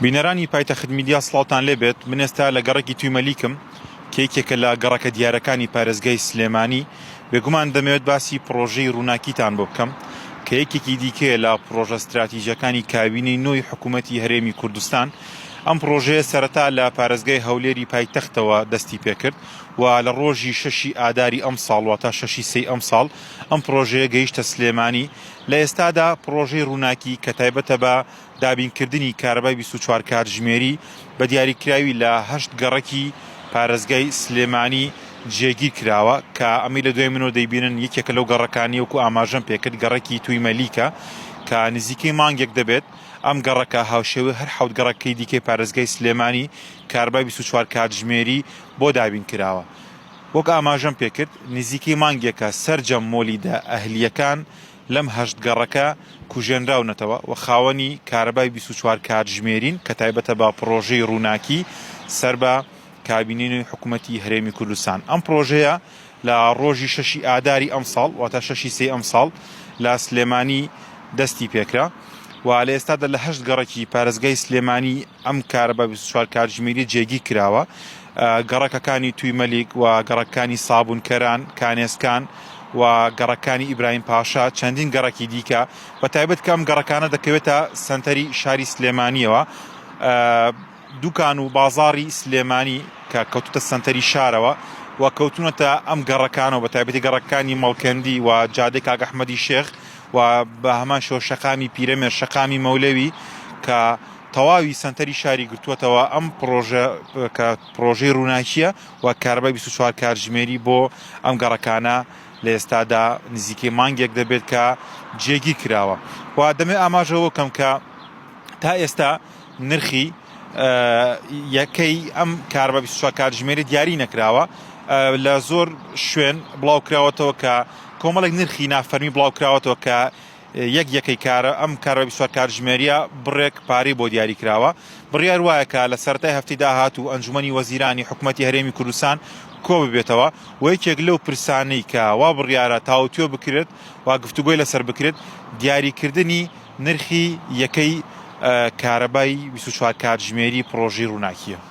بینەرانی پایتەخت میدیا سڵاوتان لێبێت من ئێستا لە گەڕێکی تویمەلیکم کێکێکە لە گەڕەکە دیارەکانی پارێزگای سلێمانی بێگومان دەمەوێت باسی پرۆژەی ڕووناکیتان بۆ بکەم کە یەکێکی دیکەیە لە پرۆژە استراتیژیەکانی کابینەی نوۆی حکوومەتی هەرێمی کوردستان. ئەم پرۆژەیە سەرەتا لە پارێزگای هەولێری پایتەختەوە دەستی پێکرد و لە ڕۆژی 6 ئاداری ئەم ساڵ واتە 6 سەی ئەم ساڵ ئەم پرۆژەیە گەیشتە سلێمانی. لە ئێستادا پرۆژەی ڕووناکی کە تایبەتە بە دابینکردنی کارەبای 24 کاتژمێری بە دیاریکراوی لە 8 گەڕەکی پارێزگای سلێمانی جێگیر کراوە کە ئەمی لە دوای منەوە دەیبینن یەکێکە لەو گەڕەکانی وەکو ئاماژەم پێکرد گەڕەکی تویمەلیکە کە نزیکەی مانگێک دەبێت ئەم گەڕەکە هاوشێوە هەر حەوت گەڕەکەی دیکەی پارێزگای سلێمانی کارەبای 24 کاتژمێری بۆ دابین کراوە. وەک ئاماژەم پێکرد نزیکەی مانگێکە سەرجەم مۆلیدە ئەهلیەکان لەم 8 گەڕەکە کوژێنراونەتەوە و خاوەنی کارەبای 24 کاتژمێرین کە تایبەتە بە پرۆژەی ڕووناکی سەر بە کابینەی حکوومەتی هەرێمی کوردستان. ئەم پرۆژەیە لە ڕۆژی 6 ئاداری ئەم ساڵ واتە 6 سەی ئەم ساڵ لە سلێمانی دەستی پێکرا و لە ئێستادا لە 8 گەڕێکی پارێزگای سلێمانی ئەم کارەبای 24 کاتژمێری جێگیر کراوە. گەڕەکەکانی تویمەلیک و گەڕەکانی سابوونکەران کانێسکان و گەڕەکانی ئیبراهیم پاشا چەندین گەڕەکی دیکە بە تایبەت کەم گەڕەکانە دەکەوێتە سەنتەری شاری سلێمانیەوە. دوکان و بازاری سلێمانی کە کەوتوتە سەنتەری شارەوە و کەوتونەتە ئەم گەڕەکانەوە بە تایبەتی گەڕەکانی مەڵکەندی و جادەی کاک ئەحمەدی شێخ و بە هەمان شێوە شەقامی پیرەمێر شەقامی مەولەوی کە تەواوی سەنتەری شاری گرتووەتەوە. ئەم پرۆژەی ڕووناکیە و کارەبای 24 کاتژمێری بۆ ئەم گەڕەکانە لە ئێستادا نزیکەی مانگێک دەبێت کە جێگیر کراوە و دەمێ ئاماژەوە کەم کە تا ئێستا نرخی یەکەی ئەم کارەبای 24 کاتژمێری دیاری نەکراوە. لە زۆر شوێن بڵاو کراوەتەوە کە کۆمەڵێک نرخی نافەرمی بڵاو کراوەتەوە کە یەکەی کارە ئەم کارەبای 24 کاتژمێریە بڕێک پارەی بۆ دیاری کراوە. بڕیار وایە کە لە سەرەتای هەفتەی داهات و ئەنجومەنی وەزیرانی حکوومەتی هەرێمی کوردستان کۆ ببێتەوە و یەکێک لەو پرسانەی کە وا بڕیارە تاوتوێ بکرێت و گفتوگۆی لەسەر بکرێت دیاریکردنی نرخی یەکەی کارەبای 24 کاتژمێری پرۆژەی ڕووناکیە.